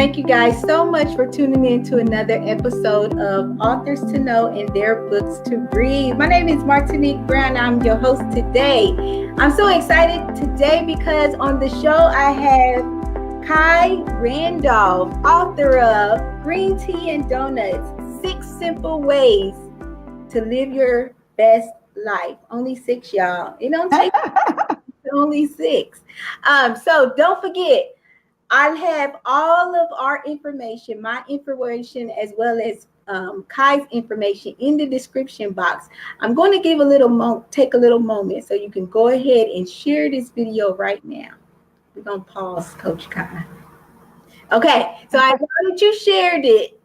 Thank you guys so much for tuning in to another episode of Authors to Know and Their Books to Read. My name is Martinique Brown. I'm your host today. I'm so excited today because on the show I have Carlene Randolph, author of Green Tea and Donuts, 6 Simple Ways to Live Your Best Life. Only 6, y'all. It don't take only 6. So don't forget, I'll have all of our information, my information, as well as Kai's information in the description box. I'm going to give take a little moment so you can go ahead and share this video right now. We're going to pause, Coach Kai. Okay, so I know that you shared it.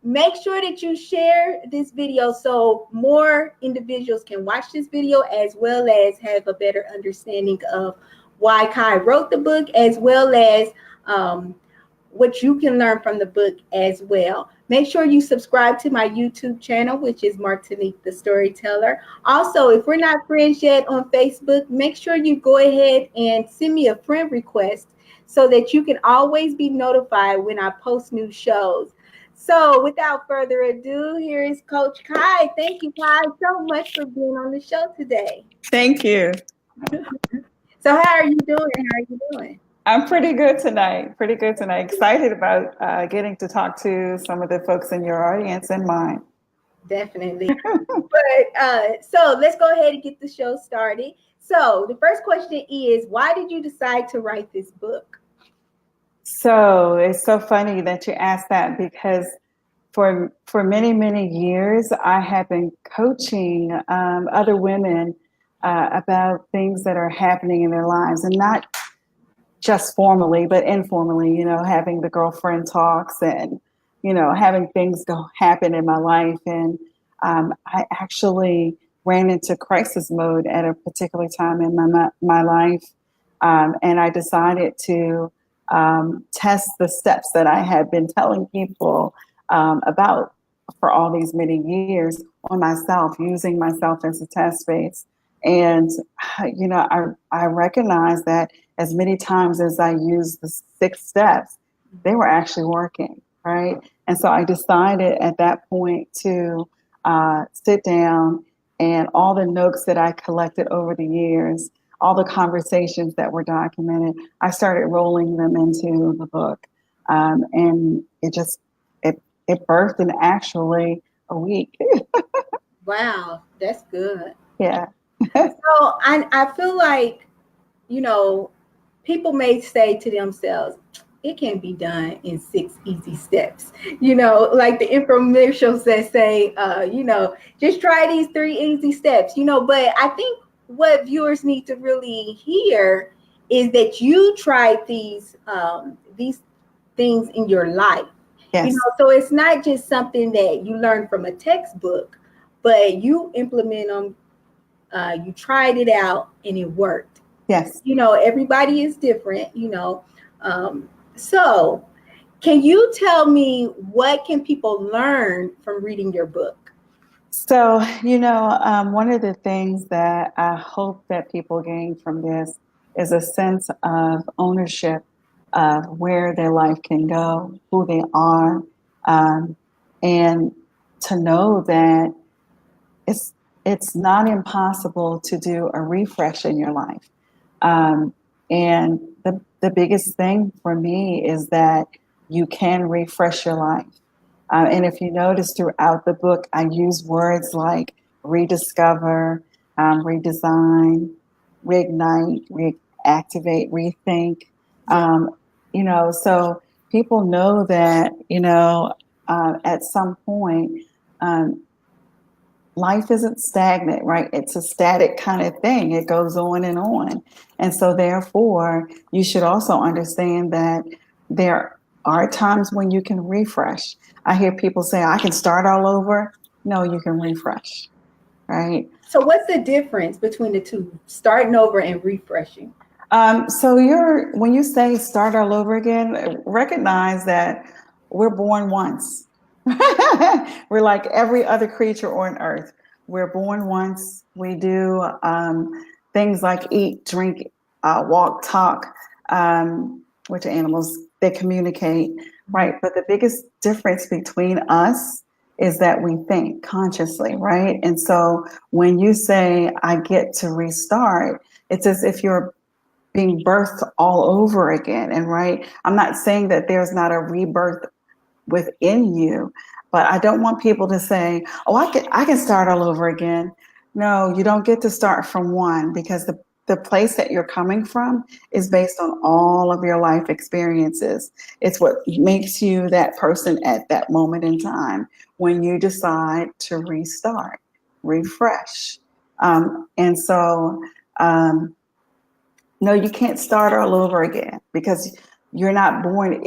Make sure that you share this video so more individuals can watch this video, as well as have a better understanding of why Kai wrote the book, as well as what you can learn from the book as well. Make sure you subscribe to my YouTube channel, which is Martinique the Storyteller. Also, if we're not friends yet on Facebook, make sure you go ahead and send me a friend request so that you can always be notified when I post new shows. So without further ado, here is Coach Kai. Thank you, Kai, so much for being on the show today. Thank you. So how are you doing? I'm pretty good tonight. Excited about getting to talk to some of the folks in your audience and mine. Definitely. But so let's go ahead and get the show started. So the first question is, why did you decide to write this book? So it's so funny that you asked that, because for many, many years, I have been coaching other women about things that are happening in their lives, and not just formally, but informally, having the girlfriend talks and, having things happen in my life. And I actually ran into crisis mode at a particular time in my life. And I decided to test the steps that I had been telling people about for all these many years on myself, using myself as a test space. And, I recognize that as many times as I used the 6 steps, they were actually working, right? And so I decided at that point to sit down, and all the notes that I collected over the years, all the conversations that were documented, I started rolling them into the book. And it birthed in actually a week. Wow, that's good. Yeah. So I feel like, people may say to themselves, it can be done in 6 easy steps. Like the infomercials that say, just try these 3 easy steps, but I think what viewers need to really hear is that you tried these things in your life. Yes. So it's not just something that you learn from a textbook, but you implement them. You tried it out and it worked. Yes. Everybody is different, so can you tell me, what can people learn from reading your book? So, one of the things that I hope that people gain from this is a sense of ownership of where their life can go, who they are, and to know that it's not impossible to do a refresh in your life. And the biggest thing for me is that you can refresh your life. And if you notice throughout the book, I use words like rediscover, redesign, reignite, reactivate, rethink. So people know that, at some point, life isn't stagnant, right? It's a static kind of thing. It goes on and on. And so therefore, you should also understand that there are times when you can refresh. I hear people say, I can start all over. No, you can refresh, right? So what's the difference between the two, starting over and refreshing? So when you say start all over again, recognize that we're born once. We're like every other creature on earth. We're born once. We do things like eat, drink, walk, talk, which animals they communicate, right? But the biggest difference between us is that we think consciously, right? And so when you say, I get to restart, it's as if you're being birthed all over again. And right, I'm not saying that there's not a rebirth within you, but I don't want people to say, "Oh, I can start all over again." No, you don't get to start from one, because the place that you're coming from is based on all of your life experiences. It's what makes you that person at that moment in time when you decide to restart, refresh. And so, no, you can't start all over again, because you're not doing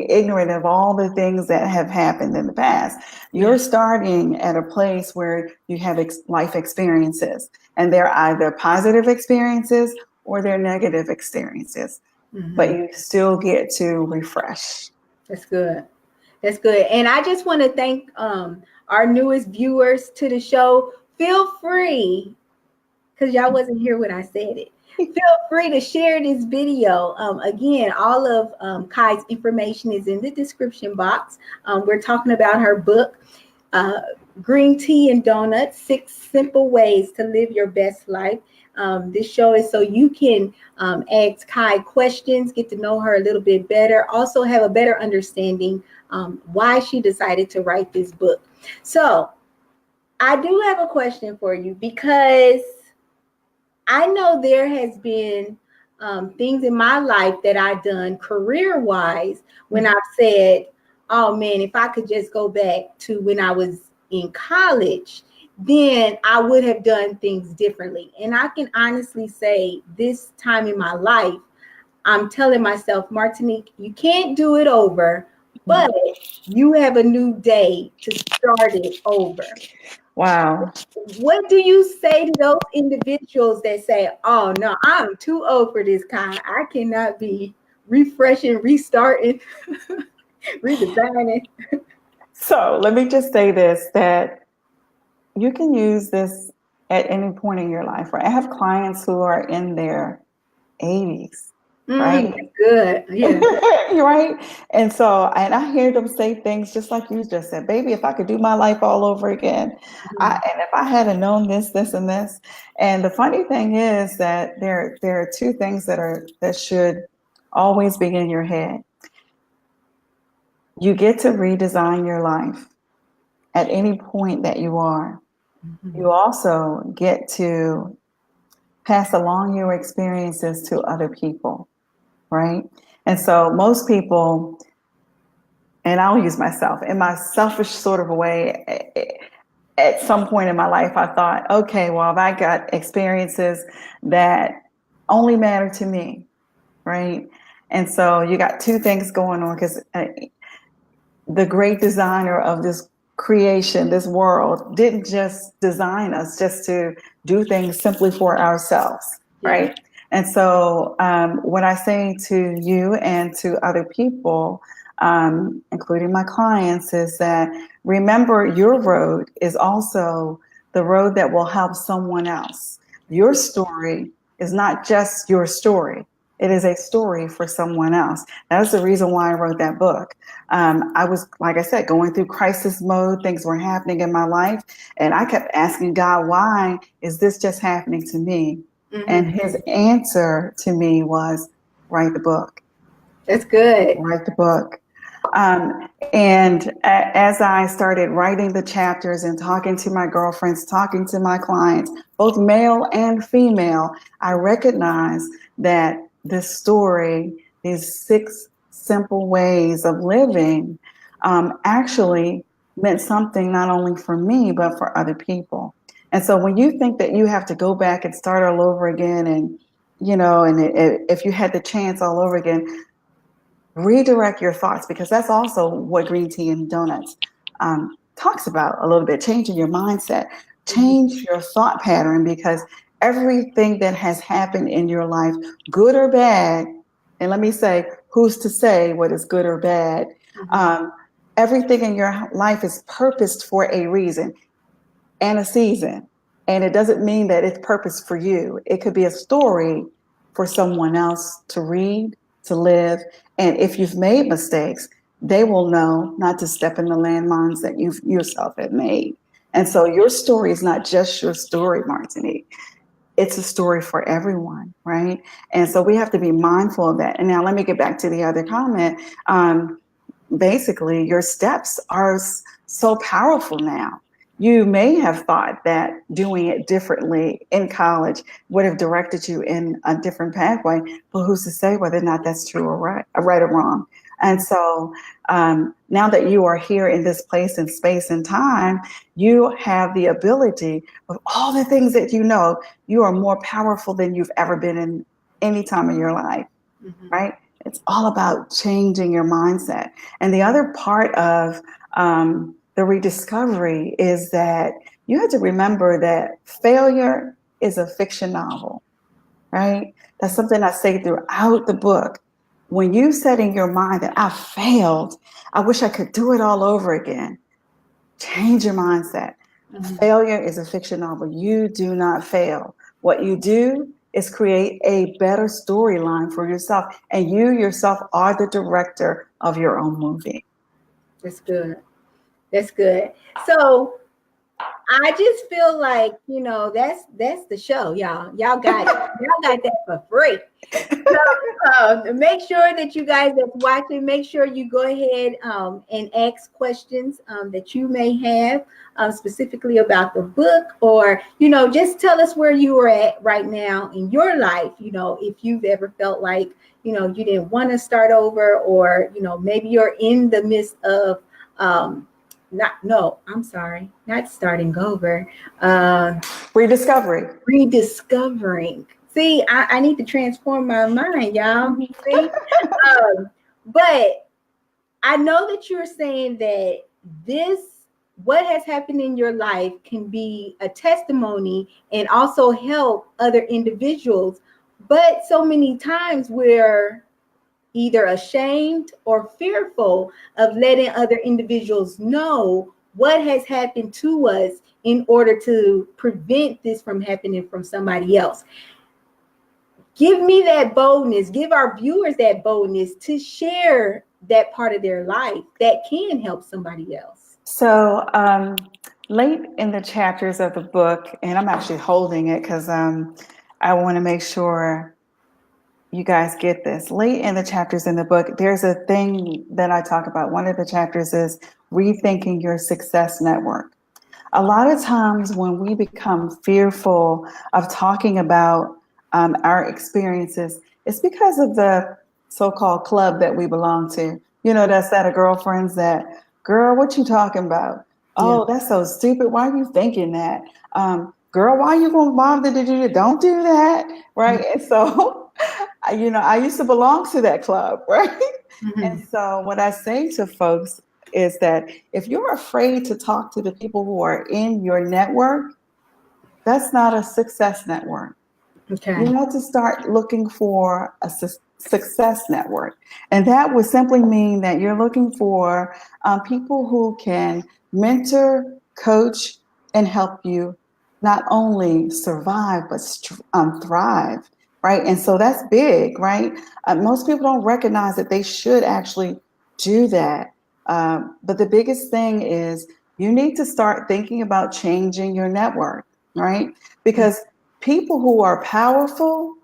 ignorant of all the things that have happened in the past. You're starting at a place where you have life experiences, and they're either positive experiences or they're negative experiences, but you still get to refresh. That's good. That's good. And I just want to thank our newest viewers to the show. Feel free, because y'all wasn't here when I said it. Feel free to share this video. Again, all of Kai's information is in the description box. We're talking about her book, Green Tea and Donuts, 6 Simple Ways to Live Your Best Life. This show is so you can ask Kai questions, get to know her a little bit better, also have a better understanding why she decided to write this book. So I do have a question for you, because I know there has been things in my life that I've done career-wise when I've said, oh man, if I could just go back to when I was in college, then I would have done things differently. And I can honestly say this time in my life, I'm telling myself, Martinique, you can't do it over, but you have a new day to start it over. Wow. What do you say to those individuals that say, oh no, I'm too old for this kind. I cannot be refreshing, restarting, redesigning. So let me just say this, that you can use this at any point in your life, right? I have clients who are in their 80s, right? Good. Yeah. Right. And so, and I hear them say things just like you just said, baby, if I could do my life all over again, and if I had known this, this, and this. And the funny thing is that there are 2 things that should always be in your head. You get to redesign your life at any point that you are. You also get to pass along your experiences to other people, right? And so most people, and I'll use myself, in my selfish sort of a way, at some point in my life, I thought, okay, well, I got experiences that only matter to me, right? And so you got 2 things going on, because the great designer of this creation, this world, didn't just design us just to do things simply for ourselves, right? And so what I say to you and to other people, including my clients, is that remember, your road is also the road that will help someone else. Your story is not just your story. It is a story for someone else. That's the reason why I wrote that book. I was, like I said, going through crisis mode. Things were happening in my life. And I kept asking God, why is this just happening to me? And his answer to me was, write the book. That's good. Write the book. And as I started writing the chapters and talking to my girlfriends, talking to my clients, both male and female, I recognized that this story, these 6 simple ways of living, actually meant something not only for me, but for other people. And so when you think that you have to go back and start all over again, and, if you had the chance all over again, redirect your thoughts, because that's also what Green Tea and Donuts talks about a little bit, changing your mindset, change your thought pattern, because everything that has happened in your life, good or bad, and let me say, who's to say what is good or bad? Everything in your life is purposed for a reason and a season. And it doesn't mean that it's purposed for you. It could be a story for someone else to read, to live, And if you've made mistakes, they will know not to step in the landmines that you yourself have made. And so your story is not just your story, Martinique. It's a story for everyone, right? And so we have to be mindful of that. And now let me get back to the other comment. Basically, your steps are so powerful now. You may have thought that doing it differently in college would have directed you in a different pathway, but who's to say whether or not that's true or right or wrong? And so now that you are here in this place and space and time, you have the ability of all the things that you are more powerful than you've ever been in any time in your life, right? It's all about changing your mindset. And the other part of the rediscovery is that you have to remember that failure is a fiction novel, right? That's something I say throughout the book. When you set in your mind that I failed, I wish I could do it all over again, change your mindset. Failure is a fiction novel. You do not fail. What you do is create a better storyline for yourself, and you yourself are the director of your own movie. That's good. That's good. So I just feel like, that's the show, y'all. Y'all got it. Y'all got that for free. So make sure that you guys that's watching, make sure you go ahead and ask questions that you may have specifically about the book, or, just tell us where you are at right now in your life. If you've ever felt like, you didn't want to start over, or, maybe you're in the midst of not starting over. Rediscovering. See, I need to transform my mind, y'all. See? But I know that you're saying that what has happened in your life can be a testimony and also help other individuals. But so many times we're either ashamed or fearful of letting other individuals know what has happened to us in order to prevent this from happening from somebody else. Give me that boldness, give our viewers that boldness to share that part of their life that can help somebody else. So late in the chapters of the book, and I'm actually holding it because I want to make sure you guys get this. Late in the chapters in the book, there's a thing that I talk about. One of the chapters is rethinking your success network. A lot of times when we become fearful of talking about our experiences, it's because of the so-called club that we belong to. That set of girlfriends that, girl, what you talking about? Oh, that's so stupid. Why are you thinking that? Girl, why are you going to bother to do that? Don't do that, right? And so, I used to belong to that club, right? And so what I say to folks is that if you're afraid to talk to the people who are in your network, that's not a success network. Okay. You have to start looking for a success network. And that would simply mean that you're looking for people who can mentor, coach, and help you not only survive, but thrive, right? And so that's big, right? Most people don't recognize that they should actually do that. But the biggest thing is you need to start thinking about changing your network, right? Because people who are powerful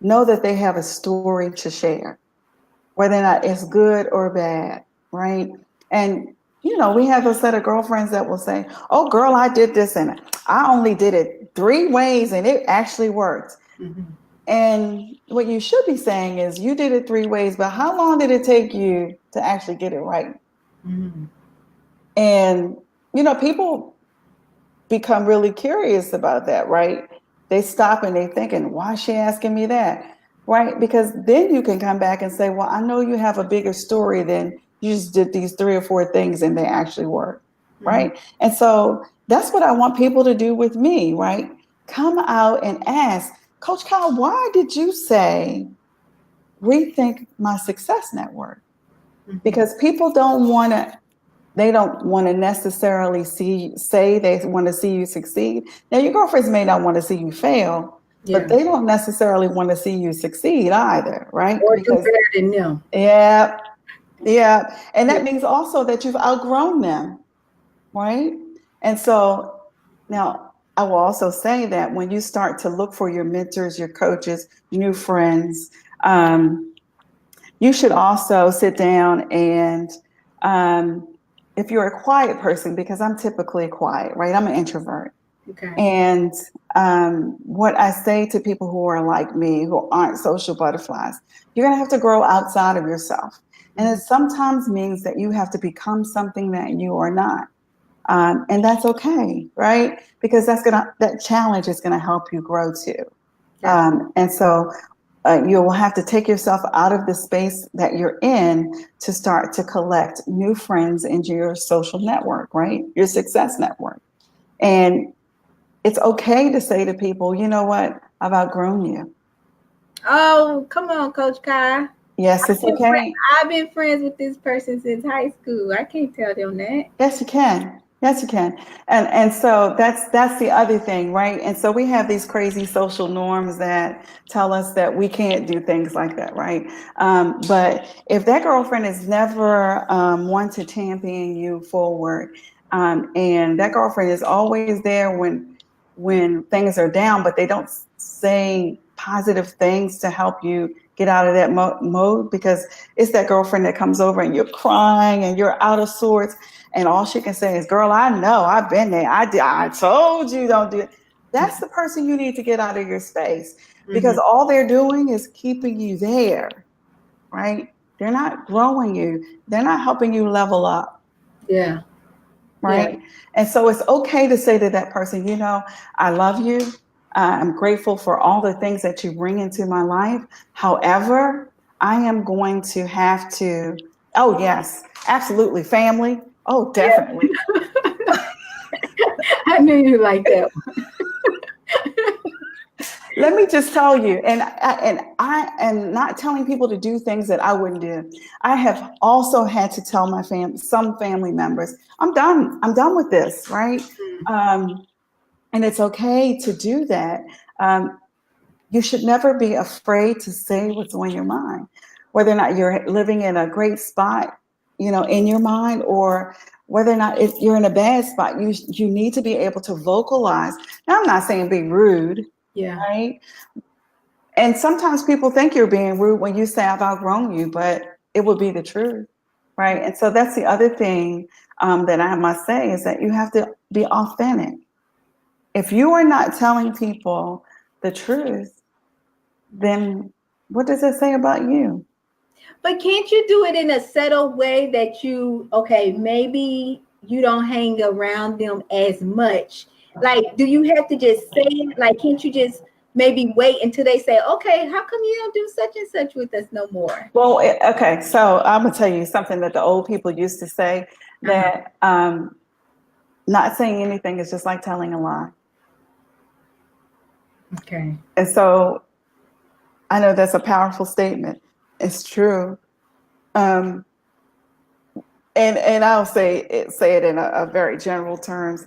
know that they have a story to share, whether or not it's good or bad, right? And, we have a set of girlfriends that will say, oh, girl, I did this and I only did it 3 ways and it actually worked. And what you should be saying is you did it 3 ways, but how long did it take you to actually get it right? And, people become really curious about that, right? They stop and they thinking, why is she asking me that? Right? Because then you can come back and say, well, I know you have a bigger story than you just did these 3 or 4 things and they actually work. Right? And so that's what I want people to do with me, right? Come out and ask, Coach Kyle, why did you say rethink my success network? Because people don't want to necessarily say they want to see you succeed. Now, your girlfriends may not want to see you fail, but Yeah. they don't necessarily want to see you succeed either, right? Or do Because, better than them. yeah, yeah. And Yeah. that means also that you've outgrown them, right? And so now I will also say that when you start to look for your mentors, your coaches, new friends, you should also sit down and, if you're a quiet person, because I'm typically quiet, right? I'm an introvert. Okay. And what I say to people who are like me, who aren't social butterflies, you're going to have to grow outside of yourself. And it sometimes means that you have to become something that you are not. And that's okay, right? Because that challenge is going to help you grow too. And so you will have to take yourself out of the space that you're in to start to collect new friends into your social network, right? Your success network. And it's okay to say to people, you know what? I've outgrown you. Oh, come on, Coach Kai. Yes, it's okay. I've been friends with this person since high school. I can't tell them that. Yes, you can. Yes, you can. And so that's the other thing, right? And so we have these crazy social norms that tell us that we can't do things like that, right? But if that girlfriend is never one to champion you forward, and that girlfriend is always there when things are down, but they don't say positive things to help you get out of that mode, because it's that girlfriend that comes over and you're crying and you're out of sorts, and all she can say is, girl, I know, I've been there. I told you don't do it. That's the person you need to get out of your space, because all they're doing is keeping you there, right? They're not growing you. They're not helping you level up. Yeah. Right. Yeah. And so it's okay to say to that person, you know, I love you. I'm grateful for all the things that you bring into my life. However, I am going to have to, oh, yes, absolutely. Family. Oh, definitely. I knew you like that. Let me just tell you, and I am not telling people to do things that I wouldn't do. I have also had to tell some family members, I'm done. I'm done with this, right? And it's okay to do that. You should never be afraid to say what's on your mind, whether or not you're living in a great spot, you know, in your mind, or whether or not you're in a bad spot. You need to be able to vocalize. Now, I'm not saying be rude, Yeah. right? And sometimes people think you're being rude when you say I've outgrown you, but it would be the truth, right? And so that's the other thing that I must say is that you have to be authentic. If you are not telling people the truth, then what does it say about you? But can't you do it in a subtle way that maybe you don't hang around them as much? Like, do you have to just say it? Like, can't you just maybe wait until they say, okay, how come you don't do such and such with us no more? Well, okay, so I'm going to tell you something that the old people used to say, that not saying anything is just like telling a lie. Okay. And so I know that's a powerful statement. It's true. And I'll say it in a very general terms.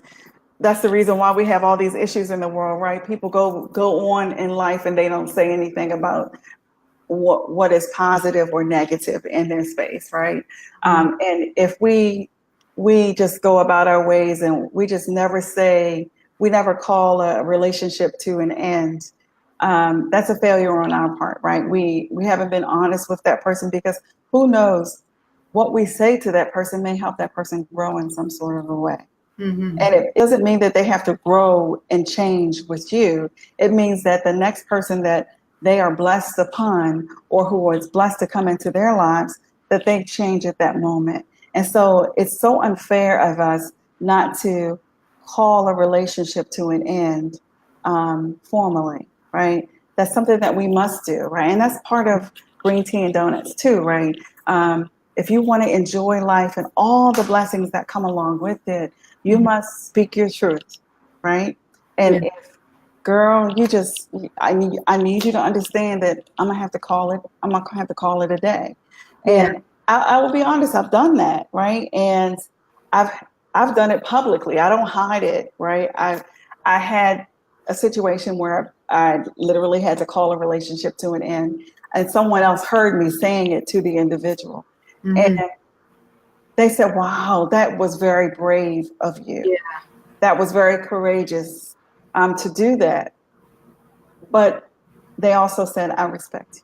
That's the reason why we have all these issues in the world, right? People go on in life and they don't say anything about what is positive or negative in their space, right? And if we just go about our ways and we just we never call a relationship to an end, that's a failure on our part, right? We haven't been honest with that person, because who knows, what we say to that person may help that person grow in some sort of a way. And it doesn't mean that they have to grow and change with you. It means that the next person that they are blessed upon, or who is blessed to come into their lives, that they change at that moment. And so it's so unfair of us not to call a relationship to an end formally, right? That's something that we must do, right? And that's part of green tea and donuts too, right? If you want to enjoy life and all the blessings that come along with it, you must speak your truth, right? And if, girl, I need you to understand that I'm gonna have to call it a day. And I will be honest, I've done that, right? And I've done it publicly. I don't hide it, right? I had a situation where I literally had to call a relationship to an end. And someone else heard me saying it to the individual. And Mm-hmm. they said, wow, that was very brave of you. Yeah. That was very courageous to do that. But they also said, I respect you.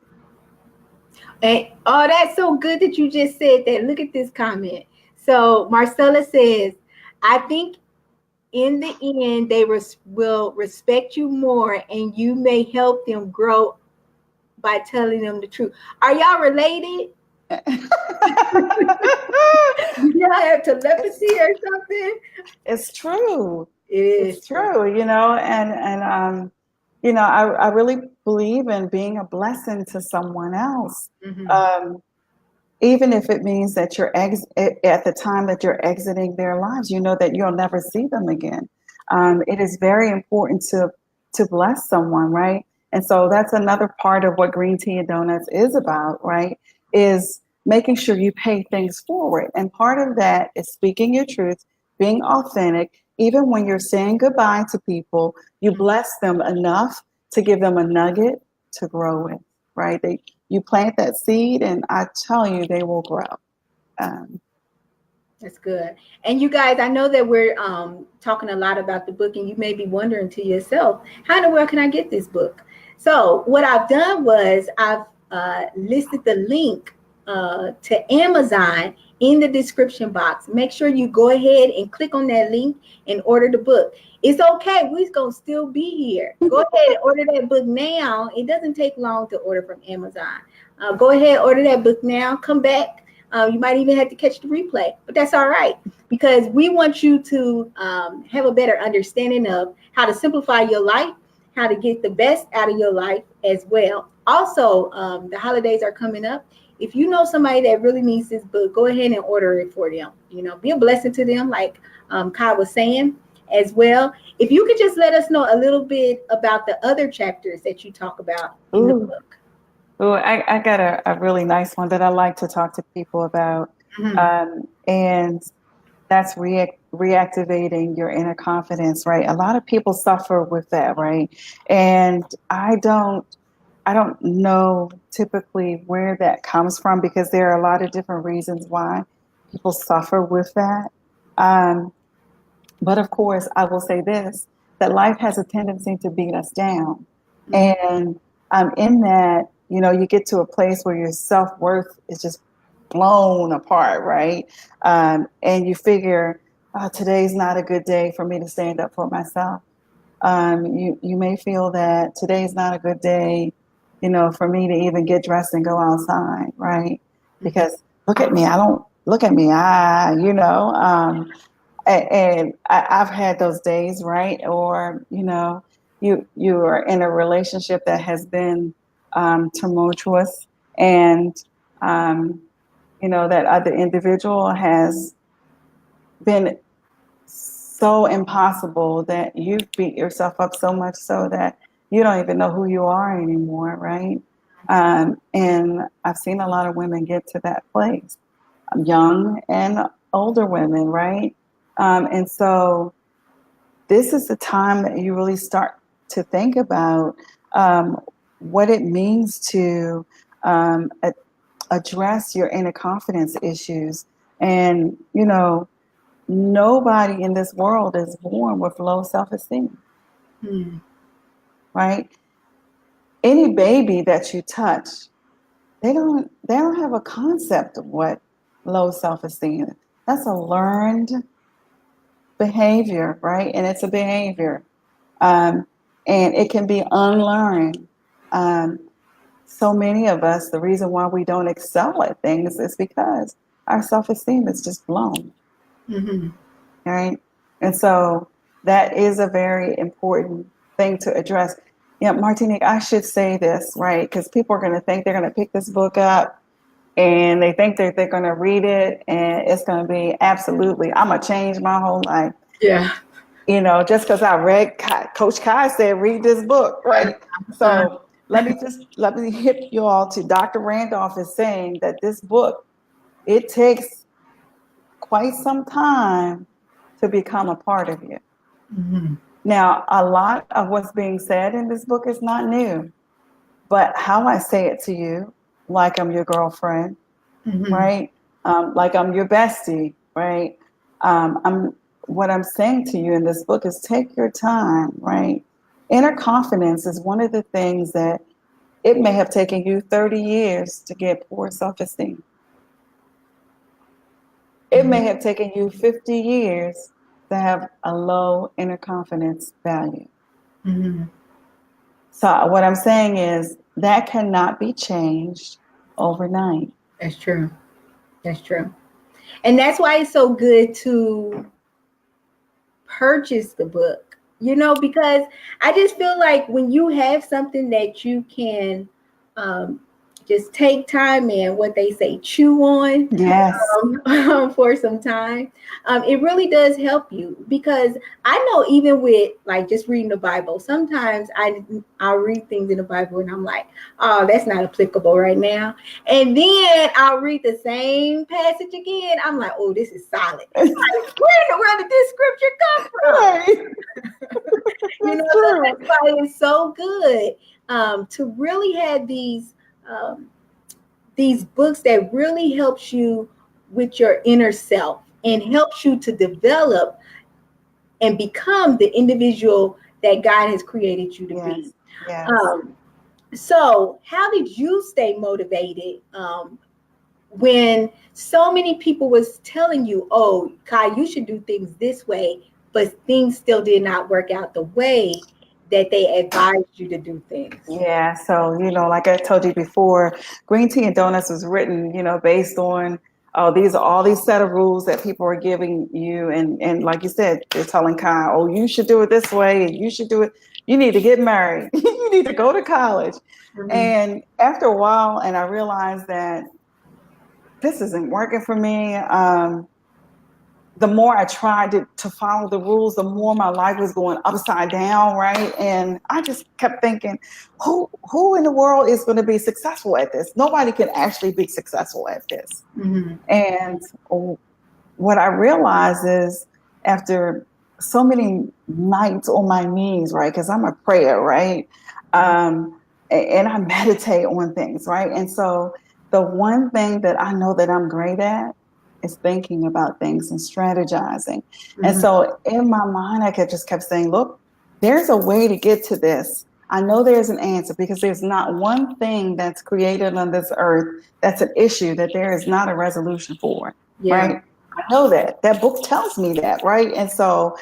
And oh, that's so good that you just said that. Look at this comment. So Marcella says, I think in the end, they will respect you more and you may help them grow by telling them the truth. Are y'all related? Y'all have telepathy or something? It's true. It is It's true. true, I really believe in being a blessing to someone else. Mm-hmm. Um, Even if it means that at the time that you're exiting their lives, you know that you'll never see them again. It is very important to bless someone, right? And so that's another part of what Green Tea and Donuts is about, right? Is making sure you pay things forward. And part of that is speaking your truth, being authentic. Even when you're saying goodbye to people, you bless them enough to give them a nugget to grow with, right? You plant that seed, and I tell you, they will grow. Um, That's good. And you guys, I know that we're talking a lot about the book, and you may be wondering to yourself, how in the world can I get this book? So what I've done was I've listed the link to Amazon in the description box. Make sure you go ahead and click on that link and order the book. It's okay. We're going to still be here. Go ahead and order that book now. It doesn't take long to order from Amazon. Go ahead, order that book now. Come back. You might even have to catch the replay, but that's all right because we want you to have a better understanding of how to simplify your life, how to get the best out of your life as well. Also, the holidays are coming up. If you know somebody that really needs this book, go ahead and order it for them. Be a blessing to them, like Kai was saying as well. If you could just let us know a little bit about the other chapters that you talk about in the book. Oh, I got a really nice one that I like to talk to people about. And that's reactivating your inner confidence, right? A lot of people suffer with that, right? And I don't know typically where that comes from because there are a lot of different reasons why people suffer with that. But of course, I will say this, that life has a tendency to beat us down. And in that, you get to a place where your self-worth is just blown apart, right? And you figure, oh, today's not a good day for me to stand up for myself. You may feel that today's not a good day, for me to even get dressed and go outside, right? Because look at me, look at me, and I've had those days, right? Or you are in a relationship that has been tumultuous, and that other individual has been so impossible that you beat yourself up so much so that you don't even know who you are anymore, right? And I've seen a lot of women get to that place, young and older women, right? And so this is the time that you really start to think about what it means to address your inner confidence issues. And, nobody in this world is born with low self-esteem, right? Any baby that you touch, they don't have a concept of what low self-esteem is. That's a learned behavior, right? And it's a behavior. And it can be unlearned. So many of us, the reason why we don't excel at things is because our self-esteem is just blown. Right? And so that is a very important thing to address. Martinique, I should say this, right? Because people are going to think they're going to pick this book up and they think that they're going to read it and it's going to be absolutely, I'm going to change my whole life. Yeah. Just because I read, Coach Kai said, read this book, right? So let me hip you all to Dr. Randolph is saying that this book, it takes quite some time to become a part of you. Mm-hmm. Now, a lot of what's being said in this book is not new, but how I say it to you, like I'm your girlfriend, Mm-hmm. right? Like I'm your bestie, right? I'm what I'm saying to you in this book is take your time, right? Inner confidence is one of the things that it may have taken you 30 years to get poor self-esteem. It may have taken you 50 years to have a low inner confidence value. Mm-hmm. So what I'm saying is that cannot be changed overnight. That's true. That's true. And that's why it's so good to purchase the book, because I just feel like when you have something that you can um, just take time and what they say, chew on Yes. for some time, it really does help you. Because I know even with like just reading the Bible, sometimes I'll read things in the Bible and I'm like, oh, that's not applicable right now. And then I'll read the same passage again. I'm like, oh, this is solid. Like, where in the world did this scripture come from? Right. That's So true. that's why it's so good to really have um, these books that really helps you with your inner self and helps you to develop and become the individual that God has created you to be. Yes. Yes. Um, so, how did you stay motivated when so many people was telling you, "Oh, Kai, you should do things this way," but things still did not work out the way that they advised you to do things? Yeah. So, like I told you before, Green Tea and Donuts was written, based on these are all these set of rules that people are giving you. And like you said, they're telling Kai, oh, you should do it this way. And you should do it. You need to get married. You need to go to college. Mm-hmm. And after a while, and I realized that this isn't working for me. The more I tried to follow the rules, the more my life was going upside down, right? And I just kept thinking, who in the world is going to be successful at this? Nobody can actually be successful at this. Mm-hmm. And what I realized is after so many nights on my knees, right? Because I'm a prayer, right? And I meditate on things, right? And so the one thing that I know that I'm great at is thinking about things and strategizing. And Mm-hmm. so in my mind, just kept saying, look, there's a way to get to this. I know there's an answer because there's not one thing that's created on this earth that's an issue that there is not a resolution for, Yeah. right? I know that book tells me that, right? And so,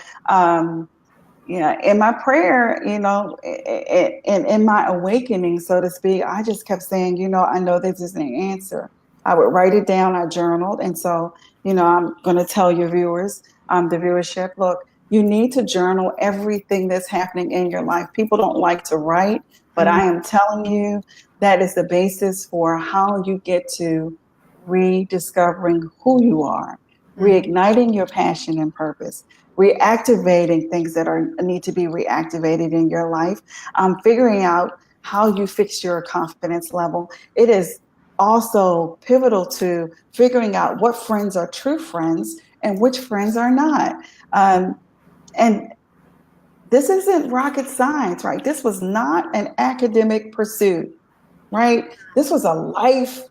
in my prayer, and in my awakening, so to speak, I just kept saying, I know this is an answer. I would write it down. I journaled. And so, I'm going to tell your viewers, the viewership, look, you need to journal everything that's happening in your life. People don't like to write, but Mm-hmm. I am telling you that is the basis for how you get to rediscovering who you are, reigniting your passion and purpose, reactivating things that need to be reactivated in your life, figuring out how you fix your confidence level. It is also pivotal to figuring out what friends are true friends and which friends are not. And this isn't rocket science, right? This was not an academic pursuit, right? This was a life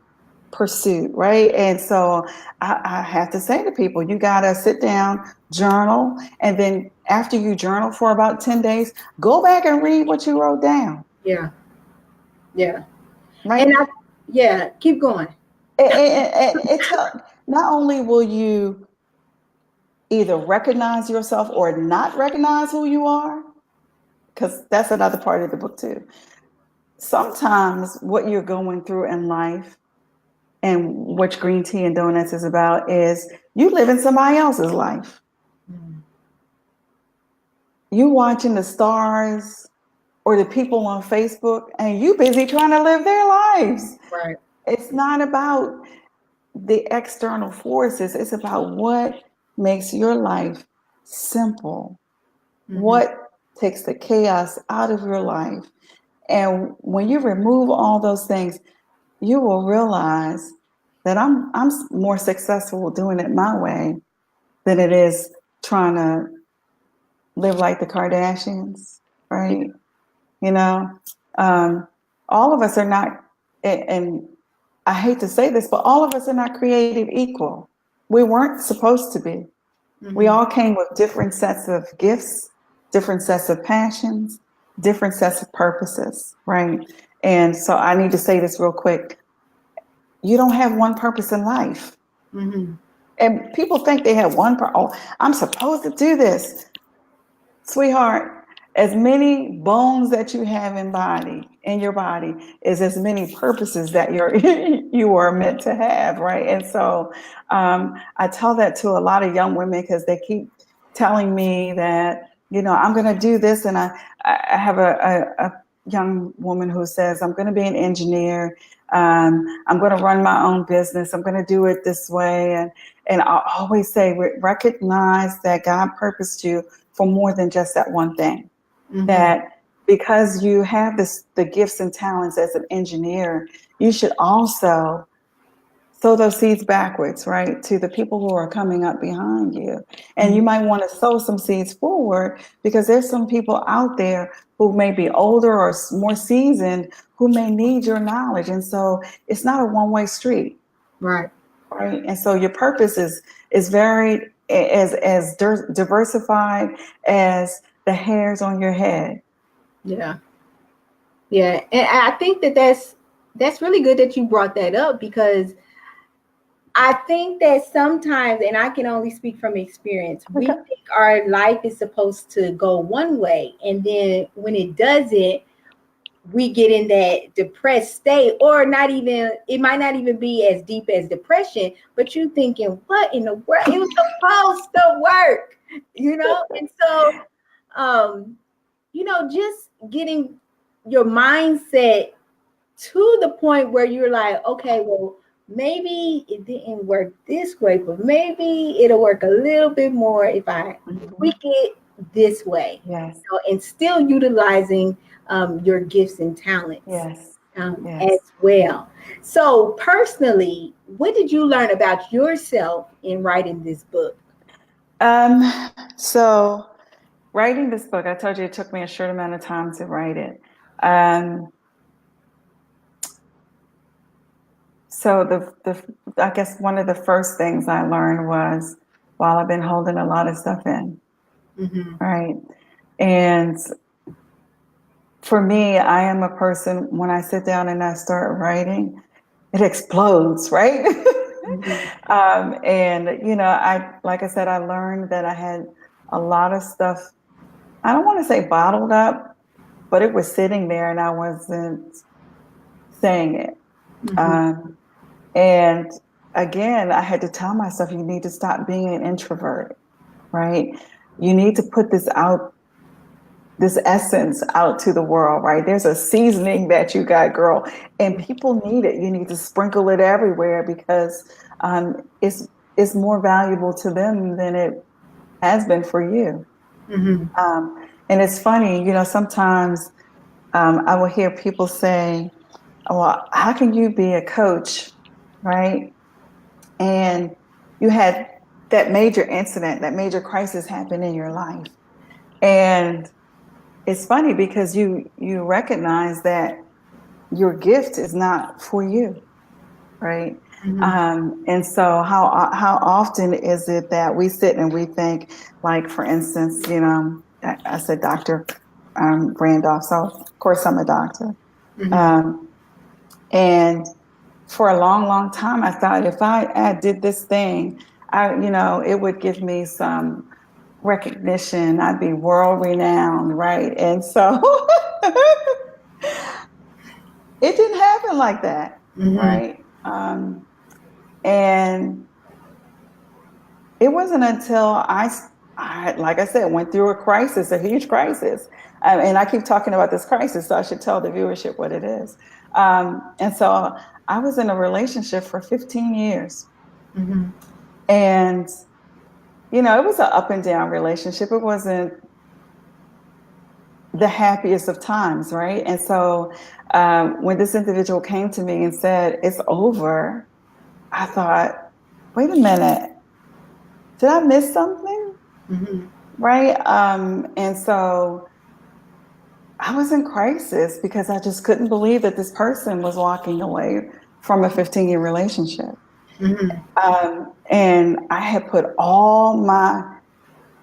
pursuit, right? And so I have to say to people, you got to sit down, journal, and then after you journal for about 10 days, go back and read what you wrote down, Yeah. Yeah. And right? yeah, keep going. Not only will you either recognize yourself or not recognize who you are, because that's another part of the book too. Sometimes what you're going through in life and what Green Tea and Donuts is about is you live in somebody else's life. You watching the stars or the people on Facebook and you busy trying to live their lives. Right. It's not about the external forces. It's about what makes your life simple. Mm-hmm. What takes the chaos out of your life. And when you remove all those things, you will realize that I'm more successful doing it my way than it is trying to live like the Kardashians, right? You know, all of us are not, and I hate to say this, but all of us are not created equal. We weren't supposed to be. We all came with different sets of gifts, different sets of passions, different sets of purposes, right? And so I need to say this real quick. You don't have one purpose in life. And people think they have one, oh, I'm supposed to do this. Sweetheart, as many bones that you have in your body is as many purposes that you are meant to have, right? And so I tell that to a lot of young women because they keep telling me that, I'm going to do this. And I have a young woman who says, I'm going to be an engineer. I'm going to run my own business. I'm going to do it this way. And I always say, recognize that God purposed you for more than just that one thing. That because you have the gifts and talents as an engineer, you should also sow those seeds backwards, right, to the people who are coming up behind you. And you might want to sow some seeds forward because there's some people out there who may be older or more seasoned who may need your knowledge. And so it's not a one-way street. Right. And so your purpose is varied, as diversified as the hairs on your head. Yeah. And I think that's really good that you brought that up, because I think that sometimes, and I can only speak from experience, we think our life is supposed to go one way, and then when it doesn't, we get in that depressed state, or it might not even be as deep as depression, but you thinking, what in the world? It was supposed to work, And so, just getting your mindset to the point where you're like, okay, well, maybe it didn't work this way, but maybe it'll work a little bit more if I tweak it this way. Yes. And still utilizing your gifts and talents yes. as well. So personally, what did you learn about yourself in writing this book? So writing this book, I told you it took me a short amount of time to write it. So I guess one of the first things I learned was, while I've been holding a lot of stuff in, right? And for me, I am a person, when I sit down and I start writing, it explodes, right? And, like I said, I learned that I had a lot of stuff, I don't want to say bottled up, but it was sitting there and I wasn't saying it. And again, I had to tell myself, you need to stop being an introvert, right? You need to put this essence out to the world, right? There's a seasoning that you got, girl, and people need it. You need to sprinkle it everywhere because it's more valuable to them than it has been for you. And it's funny, sometimes I will hear people say, well, how can you be a coach, right? And you had that major incident, that major crisis happen in your life. And it's funny because you recognize that your gift is not for you, right? And so how often is it that we sit and we think, like, for instance, I said Dr. Randolph, so of course I'm a doctor. And for a long, long time, I thought if I did this thing, it would give me some recognition. I'd be world renowned, right? And so it didn't happen like that, right? And it wasn't until I, like I said, went through a crisis, a huge crisis. And I keep talking about this crisis, so I should tell the viewership what it is. And so I was in a relationship for 15 years. And, it was an up and down relationship. It wasn't the happiest of times, right? And so when this individual came to me and said, it's over, I thought, wait a minute, did I miss something? right? And so I was in crisis because I just couldn't believe that this person was walking away from a 15-year relationship. Mm-hmm. And I had put all my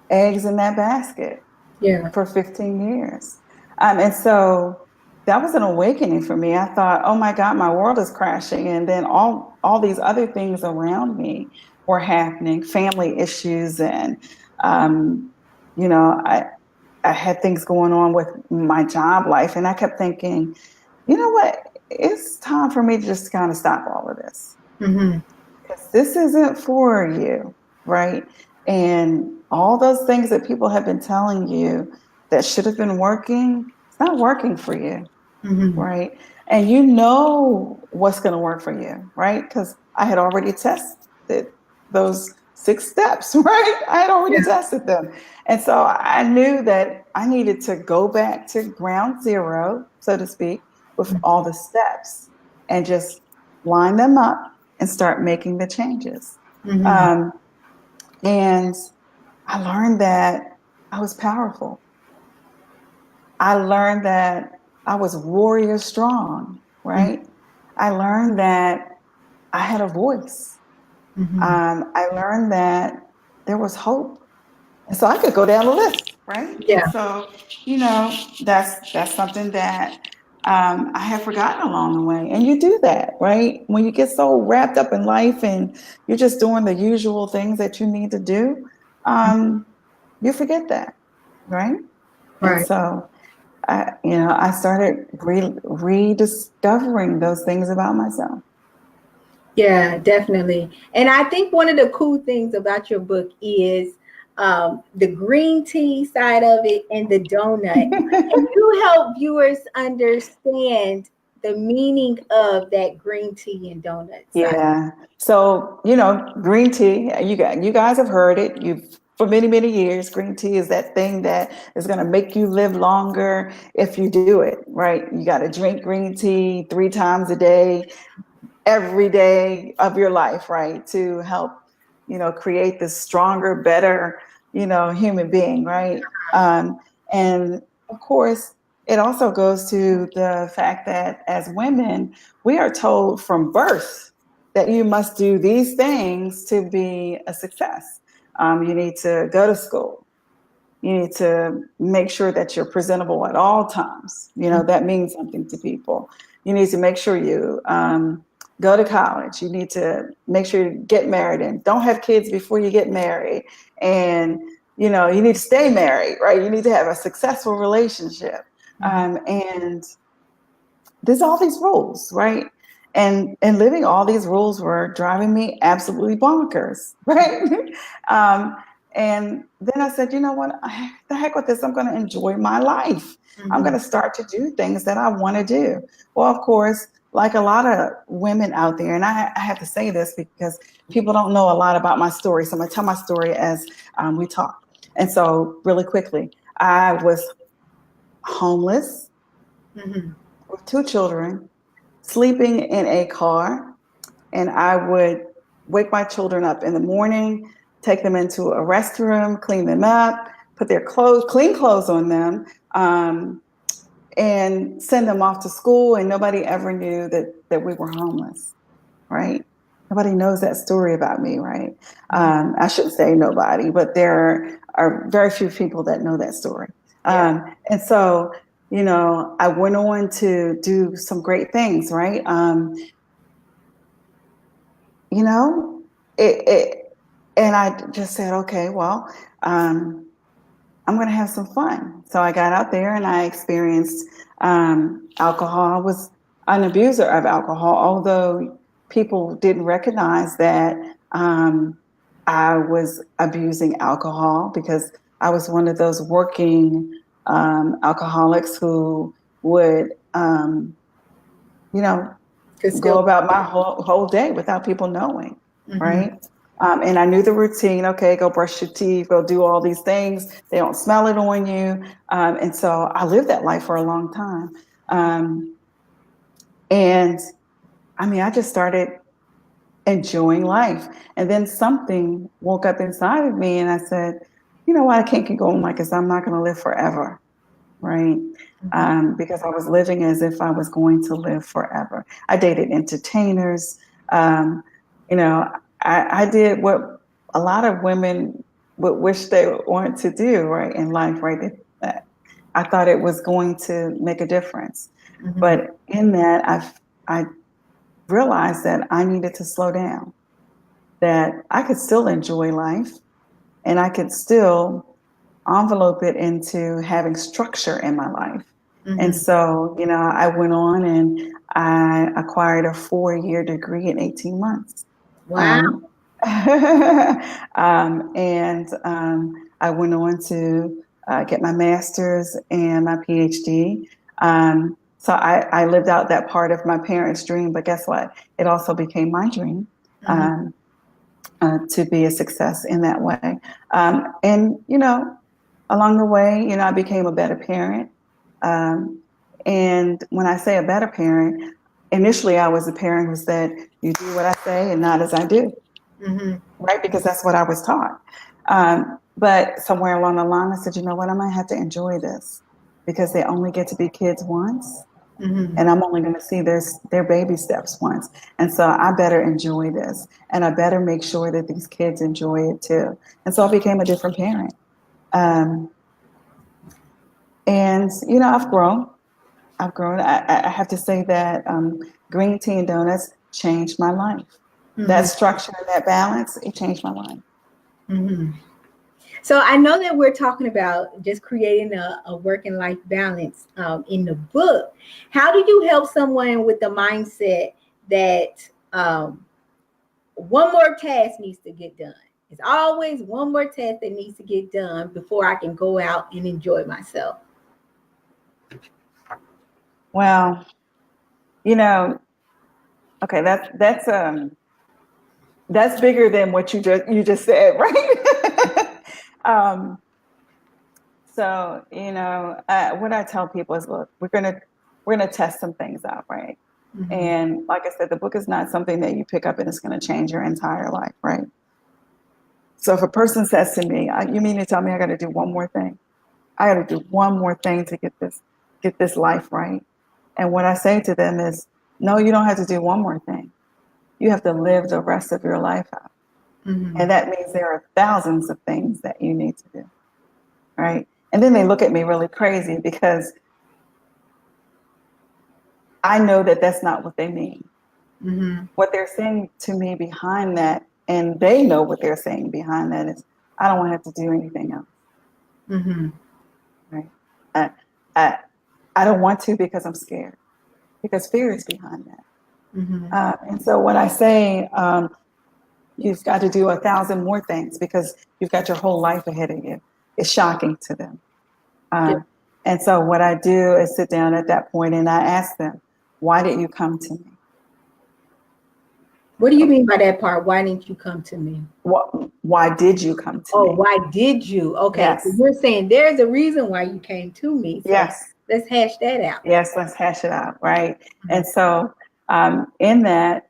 eggs in that basket Yeah. for 15 years. And so that was an awakening for me. I thought, oh my God, my world is crashing. And then all these other things around me were happening, family issues. And, you know, I had things going on with my job life. And I kept thinking, you know what? It's time for me to just kind of stop all of this Mm-hmm. because this isn't for you, right? And all those things that people have been telling you that should have been working, it's not working for you, Mm-hmm. right? And you know what's going to work for you, right? Because I had already tested those 6 steps, right? I had already Yeah. tested them. And so I knew that I needed to go back to ground zero, so to speak, with all the steps and just line them up and start making the changes. Mm-hmm. Um, and I learned that I was powerful. I learned that I was warrior strong, right? I learned that I had a voice. Mm-hmm. I learned that there was hope. And so I could go down the list, right? And Yeah. so, that's something that I have forgotten along the way. And you do that, right? When you get so wrapped up in life and you're just doing the usual things that you need to do, you forget that, right? And Right. so I started rediscovering those things about myself. Yeah, definitely. And I think one of the cool things about your book is the green tea side of it and the donut. And you help viewers understand the meaning of that green tea and donut side. Yeah. So, green tea, you guys have heard it. You've for many, many years, green tea is that thing that is going to make you live longer if you do it, right? You got to drink green tea 3 times a day, every day of your life, right? To help, create this stronger, better, human being, right? And of course, it also goes to the fact that as women, we are told from birth that you must do these things to be a success. You need to go to school. You need to make sure that you're presentable at all times. That means something to people. You need to make sure you go to college. You need to make sure you get married and don't have kids before you get married. And, you need to stay married, right? You need to have a successful relationship. And there's all these rules, right? And living all these rules were driving me absolutely bonkers, right? um, and then I said, you know what? The heck with this. I'm going to enjoy my life. I'm going Mm-hmm. to start to do things that I want to do. Well, of course, like a lot of women out there, and I have to say this because people don't know a lot about my story. So I'm going to tell my story as we talk. And so, really quickly, I was homeless Mm-hmm. with 2 children, sleeping in a car, and I would wake my children up in the morning, take them into a restroom, clean them up, put their clean clothes on them, and send them off to school. And nobody ever knew that we were homeless, right? Nobody knows that story about me, right? I shouldn't say nobody, but there are very few people that know that story. Yeah. And so, I went on to do some great things, right? you know, and I just said, okay, well, I'm going to have some fun. So I got out there and I experienced alcohol. I was an abuser of alcohol, although people didn't recognize that I was abusing alcohol because I was one of those working alcoholics who would, you know, Could go still. about my whole day without people knowing, Mm-hmm. right? And I knew the routine. Okay, go brush your teeth, go do all these things. They don't smell it on you. And so I lived that life for a long time. And I mean, I just started enjoying life. And then something woke up inside of me and I said, you know why I can't keep going like this? I'm not going to live forever, right? Because I was living as if I was going to live forever. I dated entertainers. Um, you know, I did what a lot of women would wish they wanted to do, right, in life, right? I thought it was going to make a difference. But in that, I realized that I needed to slow down, that I could still enjoy life and I could still envelope it into having structure in my life. And so, you know, I went on and I acquired a 4-year degree in 18 months. Wow. I went on to get my master's and my PhD. So I lived out that part of my parents' dream, but guess what? It also became my dream to be a success in that way. And, you know, along the way, you know, I became a better parent. And when I say a better parent, initially I was a parent who said, you do what I say and not as I do. Right? Because that's what I was taught. But somewhere along the line, I said, you know what? I might have to enjoy this because they only get to be kids once. And I'm only going to see their baby steps once. And so I better enjoy this. And I better make sure that these kids enjoy it too. And so I became a different parent. And, you know, I've grown. I have to say that green tea and donuts changed my life. That structure and that balance, it changed my life. So I know that we're talking about just creating a work and life balance in the book. How do you help someone with the mindset that one more task needs to get done? It's always one more task that needs to get done before I can go out and enjoy myself. Well, you know, okay, that's bigger than what you just said, right? So, you know, what I tell people is, look, we're gonna test some things out, right? And like I said, the book is not something that you pick up and it's going to change your entire life, right? So if a person says to me, "You mean to tell me I got to do one more thing? I got to do one more thing to get this life right?" And what I say to them is, "No, you don't have to do one more thing. You have to live the rest of your life out." And that means there are thousands of things that you need to do, right? And then they look at me really crazy because I know that that's not what they mean. What they're saying to me behind that, and they know what they're saying behind that, is, I don't want to have to do anything else. Right? I don't want to because I'm scared, because fear is behind that. And so when I say you've got to do 1,000 more things because you've got your whole life ahead of you, it's shocking to them. And so what I do is sit down at that point and I ask them, why did you come to me? What do you mean by that part? Why didn't you come to me? Why did you come to me? Oh, why did you? Okay, yes. So you're saying there's a reason why you came to me. So yes. Let's hash that out. Yes, let's hash it out, right? And so in that,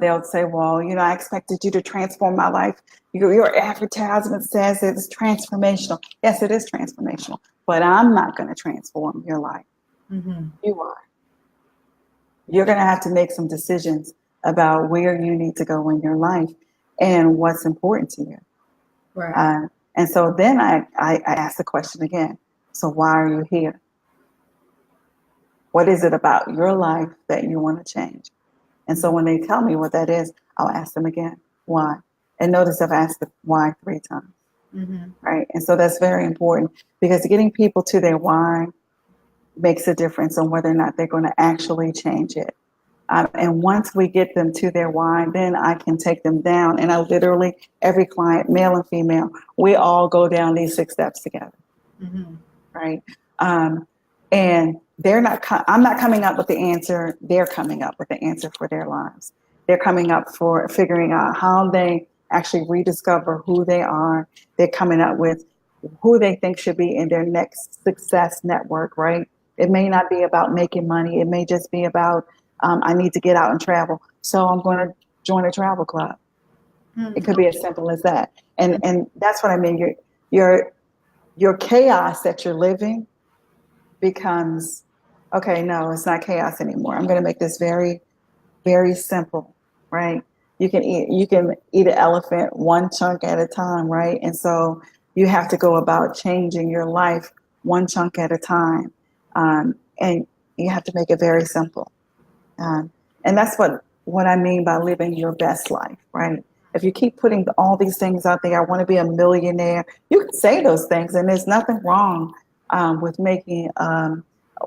they'll say, well, you know, I expected you to transform my life. Your advertisement says it's transformational. Yes, it is transformational, but I'm not going to transform your life. You are. You're going to have to make some decisions about where you need to go in your life and what's important to you. Right. And so then I ask the question again. So why are you here? What is it about your life that you want to change? And so when they tell me what that is, I'll ask them again, why? And notice I've asked the why 3 times. Right. And so that's very important because getting people to their why makes a difference on whether or not they're going to actually change it. And once we get them to their why, then I can take them down. And I literally, every client, male and female, we all go down these 6 steps together. Right. And I'm not coming up with the answer. They're coming up with the answer for their lives. They're coming up for figuring out how they actually rediscover who they are. They're coming up with who they think should be in their next success network, right? It may not be about making money. It may just be about, I need to get out and travel. So I'm going to join a travel club. It could be as simple as that. And that's what I mean. your chaos that you're living becomes, okay, no, it's not chaos anymore. I'm going to make this very, very simple, right? You can eat an elephant one chunk at a time, right? And so you have to go about changing your life one chunk at a time, and you have to make it very simple. Um, and that's what I mean by living your best life, right? If you keep putting all these things out there, I want to be a millionaire. You can say those things, and there's nothing wrong with making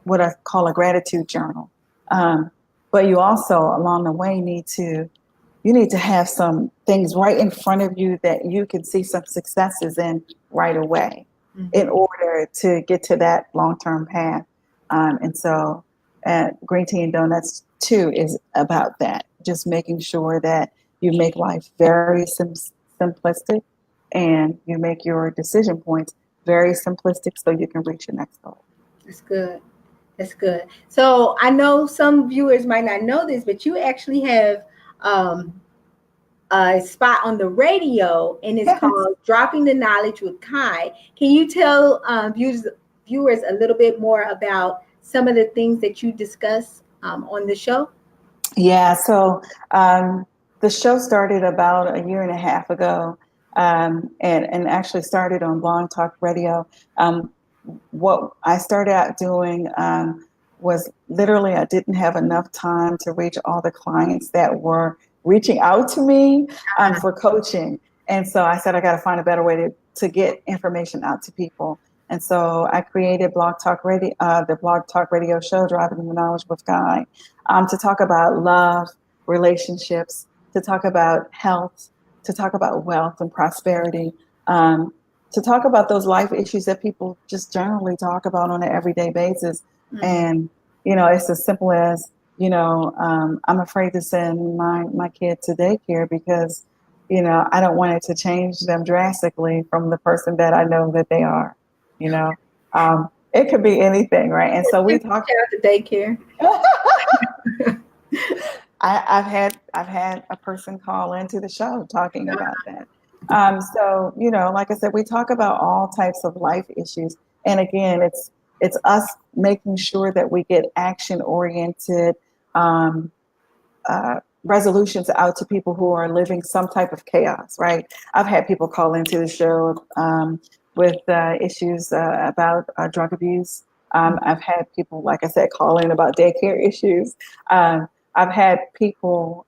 what I call a gratitude journal. Um, but you also, along the way, you need to have some things right in front of you that you can see some successes in right away, in order to get to that long-term path. And so Green Tea and Donuts too is about that, just making sure that you make life very simplistic, and you make your decision points very simplistic so you can reach your next goal. That's good. That's good. So I know some viewers might not know this, but you actually have um, a spot on the radio, and it's Yes. called Dropping the Knowledge with Kai. Can you tell viewers a little bit more about some of the things that you discuss on the show? Yeah, so the show started about a year and a half ago, and actually started on Blog Talk Radio. What I started out doing was literally I didn't have enough time to reach all the clients that were reaching out to me for coaching. And so I said, I got to find a better way to get information out to people. And so I created Blog Talk Radio, the Blog Talk Radio show, Driving the Knowledge with Guy, to talk about love, relationships, to talk about health, to talk about wealth and prosperity, to talk about those life issues that people just generally talk about on an everyday basis. And, it's as simple as, I'm afraid to send my kid to daycare because, I don't want it to change them drastically from the person that I know that they are, you know. It could be anything, right? And so we talk out to daycare. I've had a person call into the show talking about that. So like I said, we talk about all types of life issues, and again, it's us making sure that we get action oriented resolutions out to people who are living some type of chaos. Right? I've had people call into the show with issues about drug abuse. I've had people, like I said, call in about daycare issues. I've had people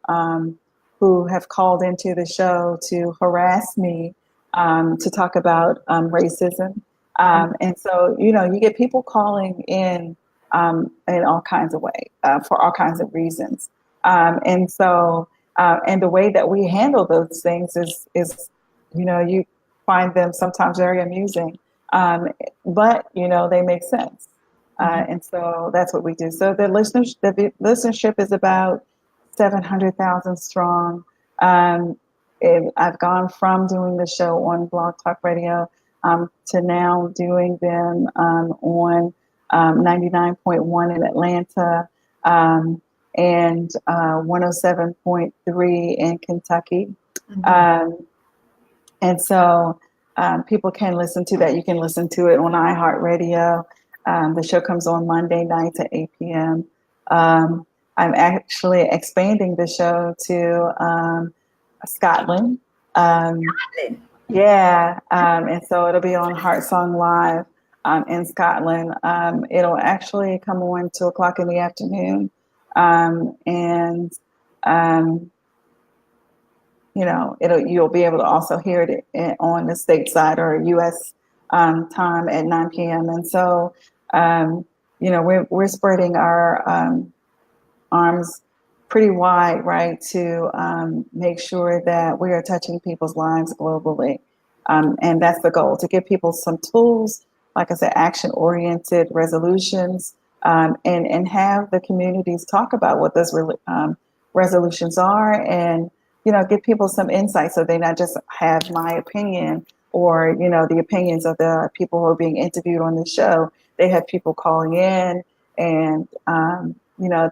who have called into the show to harass me to talk about racism. And so, you get people calling in all kinds of ways for all kinds of reasons. And so, and the way that we handle those things is you find them sometimes very amusing, but, they make sense. And so that's what we do. So the listenership is about 700,000 strong. I've gone from doing the show on Blog Talk Radio to now doing them on 99.1 in Atlanta and 107.3 in Kentucky. And so people can listen to that. You can listen to it on iHeartRadio. The show comes on Monday nights at 8 p.m. I'm actually expanding the show to Scotland. Yeah, and so it'll be on Heart Song Live in Scotland. It'll actually come on 2:00 in the afternoon, and you'll be able to also hear it on the stateside or U.S. Time at 9 p.m. And so, we're spreading our arms pretty wide, right, to make sure that we are touching people's lives globally. And that's the goal, to give people some tools, like I said, action-oriented resolutions, and have the communities talk about what those resolutions are, and give people some insight so they not just have my opinion or the opinions of the people who are being interviewed on the show. They have people calling in, and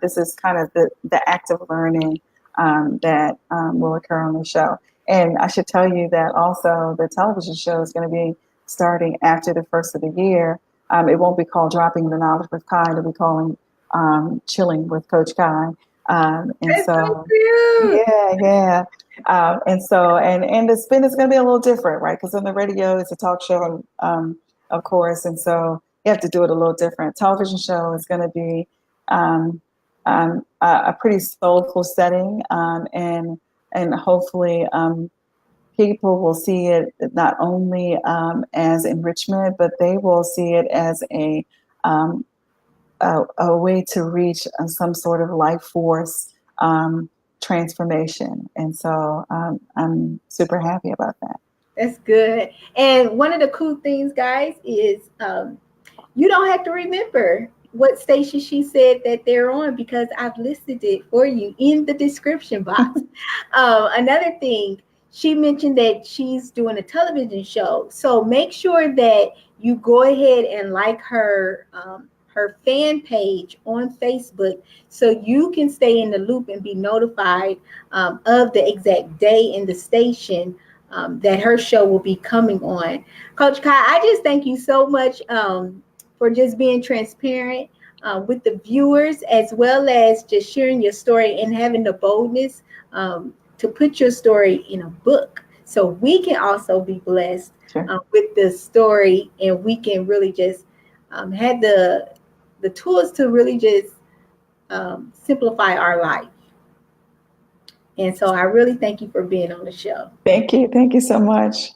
this is kind of the active learning that will occur on the show. And I should tell you that also the television show is going to be starting after the first of the year. It won't be called Dropping the Knowledge with Kai. It'll be calling Chilling with Coach Kai. And That's so, cute. yeah. And the spin is going to be a little different, right? Because on the radio, it's a talk show, of course. And so you have to do it a little different. Television show is going to be a pretty soulful setting. And hopefully people will see it not only as enrichment, but they will see it as a way to reach some sort of life force transformation. And so I'm super happy about that. That's good. And one of the cool things, guys, is you don't have to remember what station she said that they're on, because I've listed it for you in the description box. Another thing, she mentioned that she's doing a television show. So make sure that you go ahead and like her fan page on Facebook, so you can stay in the loop and be notified of the exact day and the station that her show will be coming on. Coach Kai, I just thank you so much for just being transparent with the viewers, as well as just sharing your story and having the boldness to put your story in a book, so we can also be blessed with the story, and we can really just have the tools to really just simplify our life. And so I really thank you for being on the show. Thank you. Thank you so much.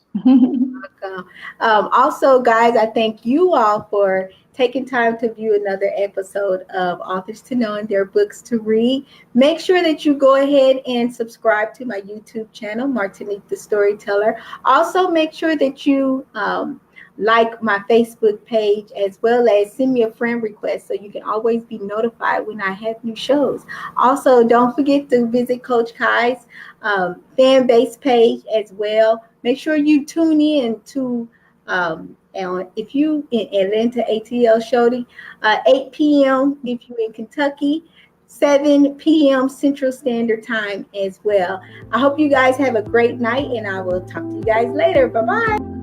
Also, guys, I thank you all for taking time to view another episode of Authors to Know and Their Books to Read. Make sure that you go ahead and subscribe to my YouTube channel, Martinique the Storyteller. Also, make sure that you like my Facebook page, as well as send me a friend request so you can always be notified when I have new shows. Also, don't forget to visit Coach Kai's fan base page as well. Make sure you tune in to if you in Atlanta, ATL Shody, 8 p.m. if you're in Kentucky, 7 p.m. Central Standard Time as well. I hope you guys have a great night, and I will talk to you guys later. Bye-bye.